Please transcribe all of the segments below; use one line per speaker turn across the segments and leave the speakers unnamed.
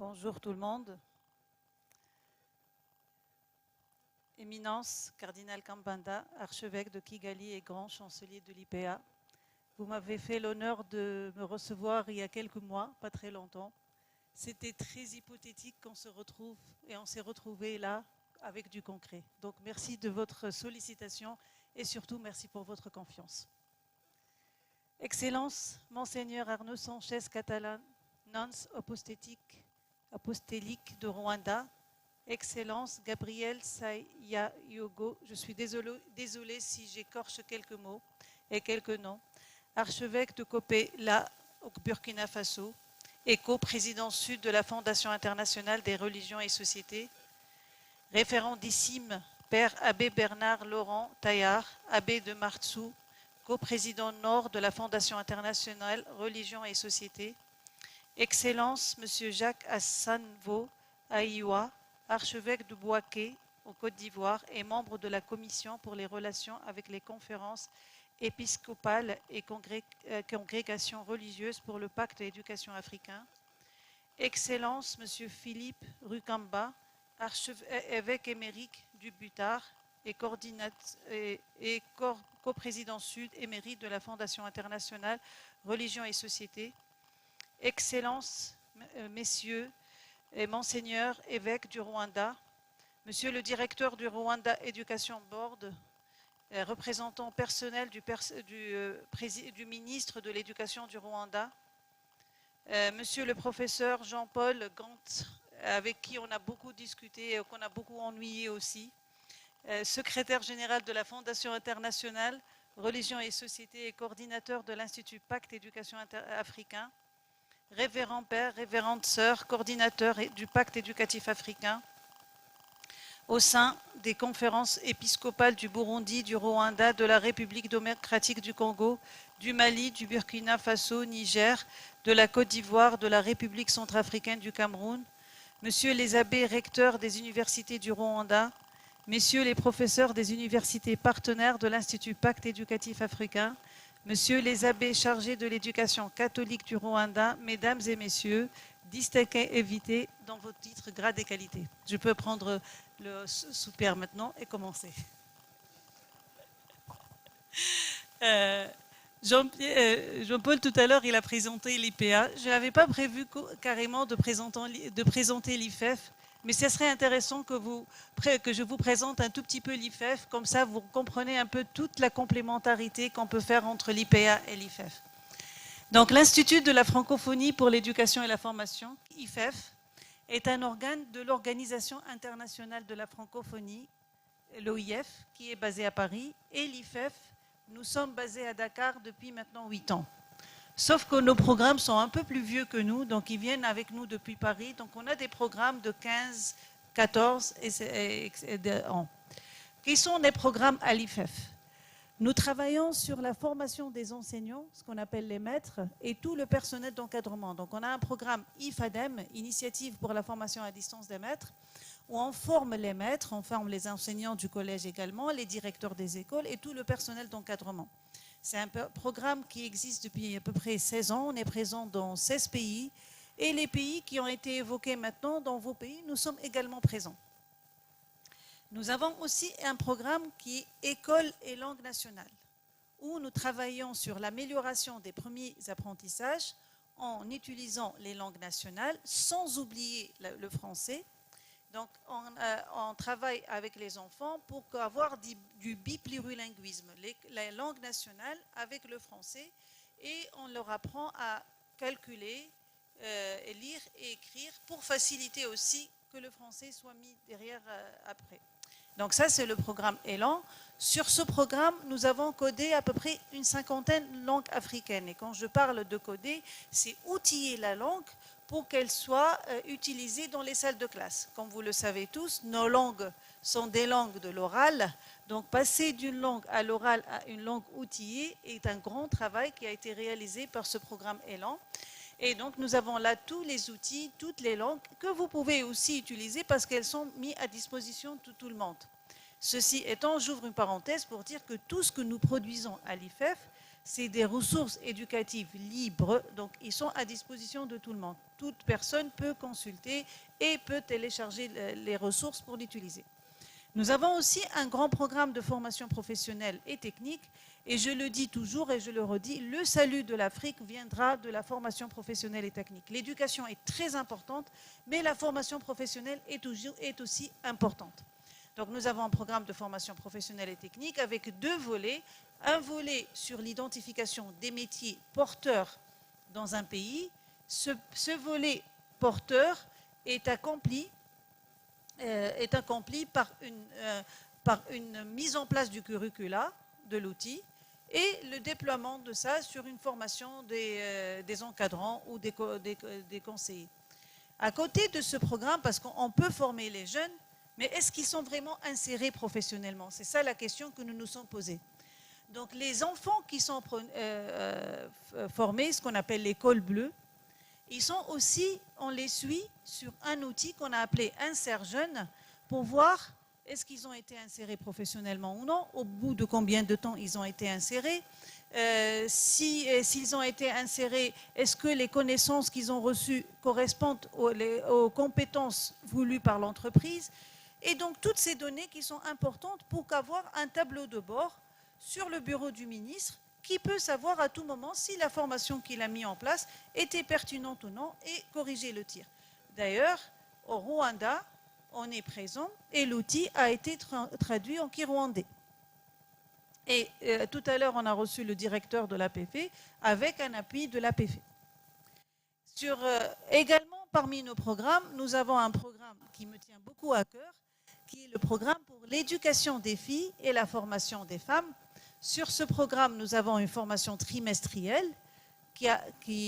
Bonjour tout le monde. Éminence, cardinal Kambanda, archevêque de Kigali et grand chancelier de l'IPA. Vous m'avez fait l'honneur de me recevoir il y a quelques mois, pas très longtemps. C'était très hypothétique qu'on se retrouve et on s'est retrouvés là avec du concret. Donc merci de votre sollicitation et surtout merci pour votre confiance. Excellence, Monseigneur Arnaud Sanchez Catalan, nonce apostolique de Rwanda, Excellence Gabriel Sayayogo, je suis désolé si j'écorche quelques mots et quelques noms, archevêque de Kopela au Burkina Faso et co-président sud de la Fondation internationale des religions et sociétés, référendissime Père Abbé Bernard Laurent Taillard, abbé de Martsou, co-président nord de la Fondation internationale religions et sociétés, Excellence Monsieur Jacques Assanvo Aïwa, archevêque de Bouaké, au Côte d'Ivoire, et membre de la Commission pour les relations avec les conférences épiscopales et congrégations religieuses pour le pacte d'éducation africain. Excellence, Monsieur Philippe Rukamba, évêque émérite du Butare et coprésident sud émérite de la Fondation internationale Religions et Sociétés. Excellence, Messieurs, et Monseigneur, évêque du Rwanda, Monsieur le directeur du Rwanda Education Board, représentant personnel du ministre de l'Éducation du Rwanda, Monsieur le professeur Jean-Paul Gant, avec qui on a beaucoup discuté et qu'on a beaucoup ennuyé aussi, secrétaire général de la Fondation internationale Religions et Sociétés et coordinateur de l'Institut Pacte Éducation africain, révérend père, révérende sœur, coordinateur du pacte éducatif africain, au sein des conférences épiscopales du Burundi, du Rwanda, de la République démocratique du Congo, du Mali, du Burkina Faso, Niger, de la Côte d'Ivoire, de la République centrafricaine du Cameroun, Messieurs les abbés recteurs des universités du Rwanda, Messieurs les professeurs des universités partenaires de l'Institut Pacte éducatif africain, Messieurs les abbés chargés de l'éducation catholique du Rwanda, Mesdames et Messieurs, distingués invités dans vos titres, grades et qualités. Je peux prendre le soupir maintenant et commencer. Jean-Paul, tout à l'heure, il a présenté l'IPA. Je n'avais pas prévu carrément de présenter l'IFEF, mais ce serait intéressant que je vous présente un tout petit peu l'IFEF, comme ça vous comprenez un peu toute la complémentarité qu'on peut faire entre l'IPA et l'IFEF. Donc l'Institut de la francophonie pour l'éducation et la formation, IFEF, est un organe de l'Organisation internationale de la francophonie, l'OIF, qui est basée à Paris, et l'IFEF, nous sommes basés à Dakar depuis maintenant 8 ans. Sauf que nos programmes sont un peu plus vieux que nous, donc ils viennent avec nous depuis Paris. Donc on a des programmes de 15, 14 ans. Qui sont les programmes à l'IFEF? Nous travaillons sur la formation des enseignants, ce qu'on appelle les maîtres, et tout le personnel d'encadrement. Donc on a un programme IFADEM, Initiative pour la formation à distance des maîtres, où on forme les maîtres, on forme les enseignants du collège également, les directeurs des écoles et tout le personnel d'encadrement. C'est un programme qui existe depuis à peu près 16 ans. On est présent dans 16 pays. Et les pays qui ont été évoqués maintenant, dans vos pays, nous sommes également présents. Nous avons aussi un programme qui est École et langue nationale, où nous travaillons sur l'amélioration des premiers apprentissages en utilisant les langues nationales, sans oublier le français. Donc, on travaille avec les enfants pour avoir du biplurilinguisme, la langue nationale avec le français, et on leur apprend à calculer, lire et écrire pour faciliter aussi que le français soit mis derrière après. Donc ça, c'est le programme Élan. Sur ce programme, nous avons codé à peu près une 50aine de langues africaines. Et quand je parle de coder, c'est outiller la langue pour qu'elle soit utilisée dans les salles de classe. Comme vous le savez tous, nos langues sont des langues de l'oral. Donc passer d'une langue à l'oral à une langue outillée est un grand travail qui a été réalisé par ce programme Élan. Et donc nous avons là tous les outils, toutes les langues que vous pouvez aussi utiliser parce qu'elles sont mises à disposition de tout le monde. Ceci étant, j'ouvre une parenthèse pour dire que tout ce que nous produisons à l'IFEF c'est des ressources éducatives libres, donc ils sont à disposition de tout le monde. Toute personne peut consulter et peut télécharger les ressources pour l'utiliser. Nous avons aussi un grand programme de formation professionnelle et technique, et je le dis toujours et je le redis, le salut de l'Afrique viendra de la formation professionnelle et technique. L'éducation est très importante, mais la formation professionnelle est aussi importante. Donc nous avons un programme de formation professionnelle et technique avec 2 volets. Un volet sur l'identification des métiers porteurs dans un pays. Ce volet porteur est accompli par une mise en place du curricula, de l'outil, et le déploiement de ça sur une formation des encadrants ou des conseillers. À côté de ce programme, parce qu'on peut former les jeunes, mais est-ce qu'ils sont vraiment insérés professionnellement? C'est ça la question que nous nous sommes posée. Donc les enfants qui sont formés, ce qu'on appelle l'école bleue, ils sont aussi, on les suit sur un outil qu'on a appelé Insert Jeune pour voir est-ce qu'ils ont été insérés professionnellement ou non, au bout de combien de temps ils ont été insérés, s'ils ont été insérés, est-ce que les connaissances qu'ils ont reçues correspondent aux compétences voulues par l'entreprise. Et donc toutes ces données qui sont importantes pour avoir un tableau de bord sur le bureau du ministre qui peut savoir à tout moment si la formation qu'il a mise en place était pertinente ou non et corriger le tir. D'ailleurs, au Rwanda, on est présent et l'outil a été traduit en kirwandais. Et tout à l'heure, on a reçu le directeur de l'APF avec un appui de l'APF. Également, parmi nos programmes, nous avons un programme qui me tient beaucoup à cœur, qui est le programme pour l'éducation des filles et la formation des femmes. Sur ce programme, nous avons une formation trimestrielle qui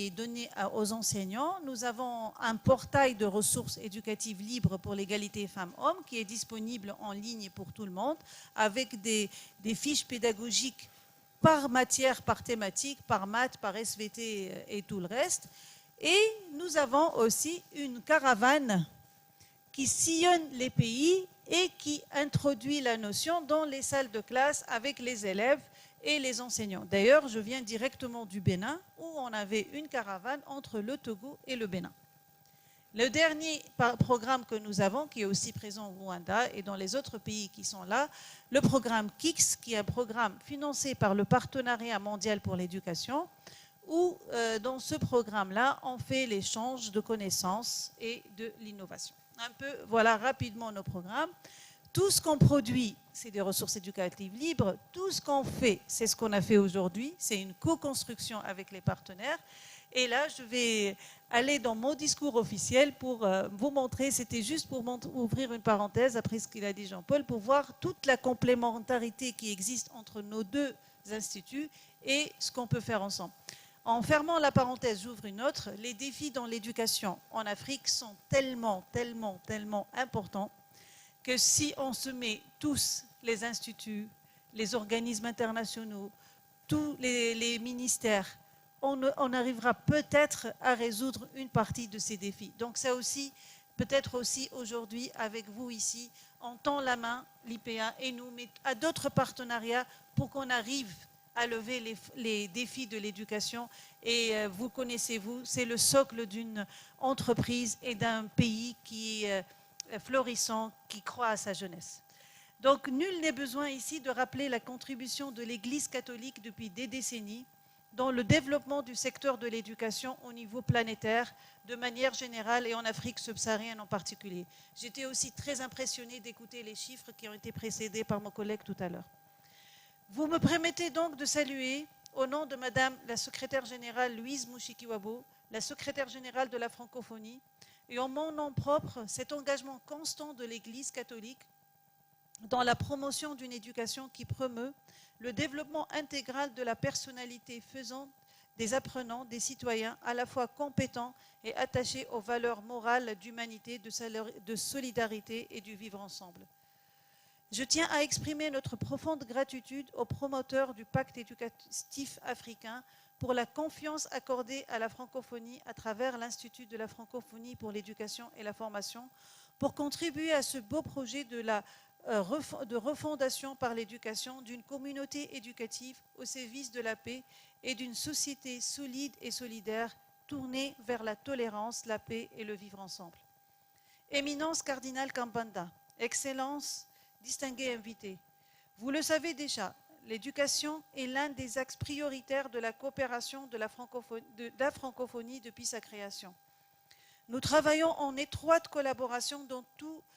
est donnée aux enseignants. Nous avons un portail de ressources éducatives libres pour l'égalité femmes-hommes qui est disponible en ligne pour tout le monde, avec des fiches pédagogiques par matière, par thématique, par maths, par SVT et tout le reste. Et nous avons aussi une caravane qui sillonne les pays et qui introduit la notion dans les salles de classe avec les élèves et les enseignants. D'ailleurs, je viens directement du Bénin, où on avait une caravane entre le Togo et le Bénin. Le dernier programme que nous avons, qui est aussi présent au Rwanda et dans les autres pays qui sont là, le programme KIX, qui est un programme financé par le Partenariat mondial pour l'éducation, où dans ce programme-là, on fait l'échange de connaissances et de l'innovation. Un peu, voilà rapidement nos programmes. Tout ce qu'on produit, c'est des ressources éducatives libres. Tout ce qu'on fait, c'est ce qu'on a fait aujourd'hui. C'est une co-construction avec les partenaires. Et là, je vais aller dans mon discours officiel pour vous montrer, c'était juste pour ouvrir une parenthèse après ce qu'il a dit Jean-Paul, pour voir toute la complémentarité qui existe entre nos 2 instituts et ce qu'on peut faire ensemble. En fermant la parenthèse, j'ouvre une autre. Les défis dans l'éducation en Afrique sont tellement importants que si on se met tous, les instituts, les organismes internationaux, tous les ministères, on arrivera peut-être à résoudre une partie de ces défis. Donc ça aussi, peut-être aussi aujourd'hui avec vous ici, on tend la main, l'IPA et nous, mais à d'autres partenariats pour qu'on arrive à lever les défis de l'éducation. Et vous connaissez, c'est le socle d'une entreprise et d'un pays qui est florissant, qui croit à sa jeunesse. Donc nul n'est besoin ici de rappeler la contribution de l'Église catholique depuis des décennies dans le développement du secteur de l'éducation au niveau planétaire, de manière générale et en Afrique subsaharienne en particulier. J'étais aussi très impressionnée d'écouter les chiffres qui ont été précédés par mon collègue tout à l'heure. Vous me permettez donc de saluer, au nom de Madame la secrétaire générale Louise Mushikiwabo, la secrétaire générale de la francophonie, et en mon nom propre, cet engagement constant de l'Église catholique dans la promotion d'une éducation qui promeut le développement intégral de la personnalité faisant des apprenants, des citoyens à la fois compétents et attachés aux valeurs morales d'humanité, de solidarité et du vivre ensemble. Je tiens à exprimer notre profonde gratitude aux promoteurs du pacte éducatif africain pour la confiance accordée à la francophonie à travers l'Institut de la francophonie pour l'éducation et la formation, pour contribuer à ce beau projet de la de refondation par l'éducation d'une communauté éducative au service de la paix et d'une société solide et solidaire tournée vers la tolérance, la paix et le vivre ensemble. Éminence cardinal Kambanda, Excellence, distingués invités, vous le savez déjà, l'éducation est l'un des axes prioritaires de la coopération de la francophonie depuis sa création. Nous travaillons en étroite collaboration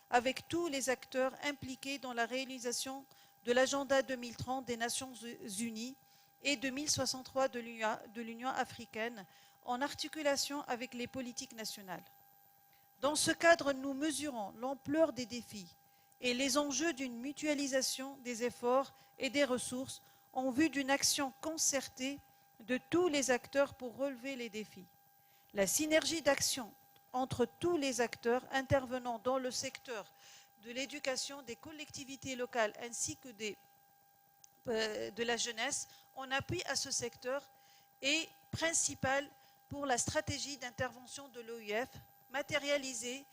avec tous les acteurs impliqués dans la réalisation de l'agenda 2030 des Nations Unies et 2063 de l'Union africaine, en articulation avec les politiques nationales. Dans ce cadre, nous mesurons l'ampleur des défis et les enjeux d'une mutualisation des efforts et des ressources en vue d'une action concertée de tous les acteurs pour relever les défis. La synergie d'action entre tous les acteurs intervenant dans le secteur de l'éducation, des collectivités locales ainsi que de la jeunesse en appui à ce secteur est principale pour la stratégie d'intervention de l'OIF, matérialisée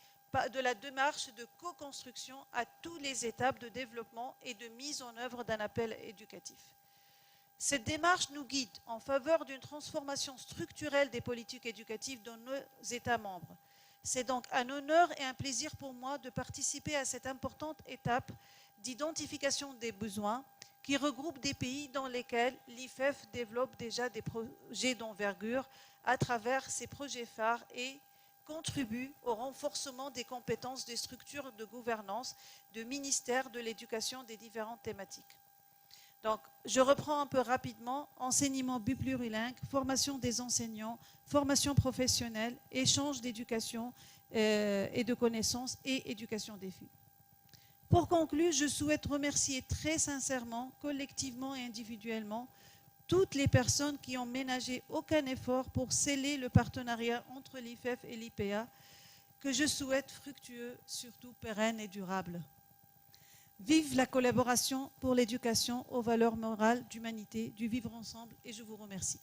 de la démarche de co-construction à toutes les étapes de développement et de mise en œuvre d'un appel éducatif. Cette démarche nous guide en faveur d'une transformation structurelle des politiques éducatives dans nos États membres. C'est donc un honneur et un plaisir pour moi de participer à cette importante étape d'identification des besoins qui regroupe des pays dans lesquels l'IFEF développe déjà des projets d'envergure à travers ses projets phares et contribue au renforcement des compétences des structures de gouvernance de ministères de l'éducation des différentes thématiques. Donc, je reprends un peu rapidement, enseignement biplurilingue, formation des enseignants, formation professionnelle, échange d'éducation et de connaissances et éducation des filles. Pour conclure, je souhaite remercier très sincèrement, collectivement et individuellement, toutes les personnes qui ont ménagé aucun effort pour sceller le partenariat entre l'IFEF et l'IPA, que je souhaite fructueux, surtout pérenne et durable. Vive la collaboration pour l'éducation aux valeurs morales, d'humanité, du vivre ensemble, et je vous remercie.